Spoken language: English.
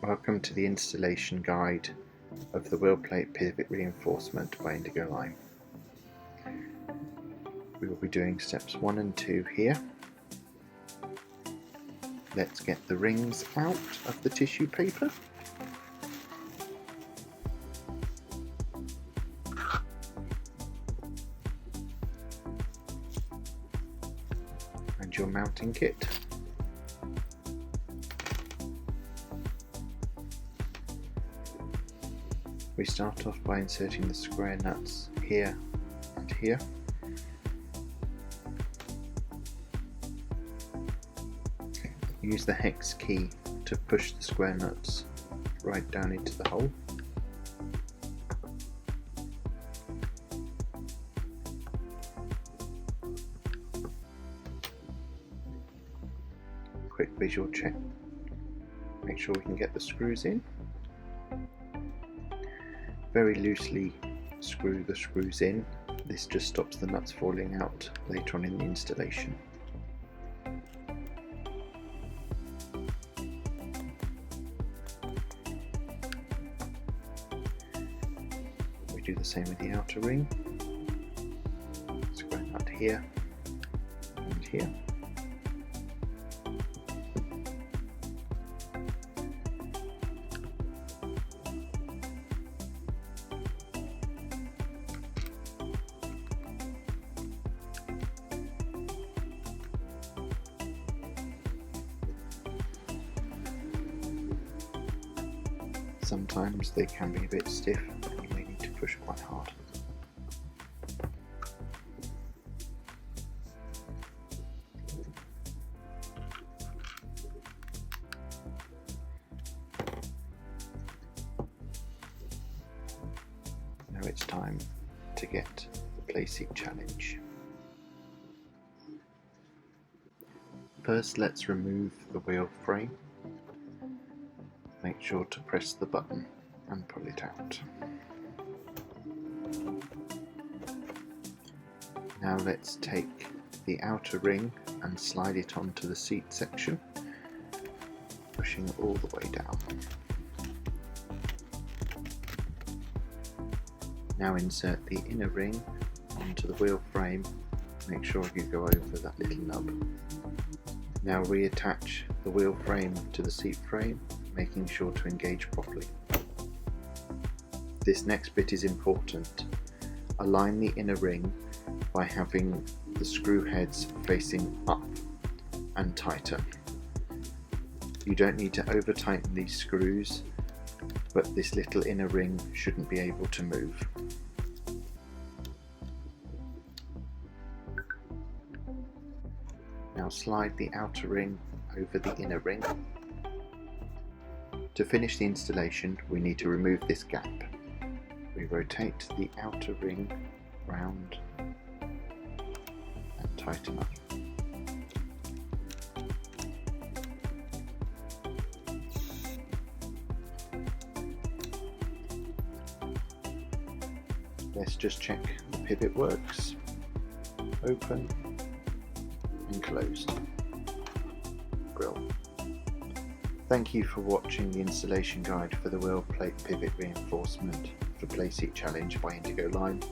Welcome to the installation guide of the wheel plate pivot reinforcement by Indigo line. We will be doing steps 1 and 2 here. Let's get the rings out of the tissue paper. And your mounting kit. We start off by inserting the square nuts here and here. Use the hex key to push the square nuts right down into the hole. Quick visual check. Make sure we can get the screws in. Very loosely screw the screws in. This just stops the nuts falling out later on in the installation. We do the same with the outer ring. Square nut here and here. Sometimes they can be a bit stiff and you may need to push quite hard. Now it's time to get the Playseat challenge. First, let's remove the wheel frame. Make sure to press the button and pull it out. Now let's take the outer ring and slide it onto the seat section, pushing all the way down. Now insert the inner ring onto the wheel frame. Make sure you go over that little nub. Now reattach the wheel frame to the seat frame, making sure to engage properly. This next bit is important. Align the inner ring by having the screw heads facing up and tighter. You don't need to over tighten these screws, but this little inner ring shouldn't be able to move. Now slide the outer ring over the inner ring. To finish the installation, we need to remove this gap. We rotate the outer ring round and tighten up. Let's just check the pivot works. Open and closed. Brill. Thank you for watching the installation guide for the wheel plate pivot reinforcement for Playseat challenge by Indigo line.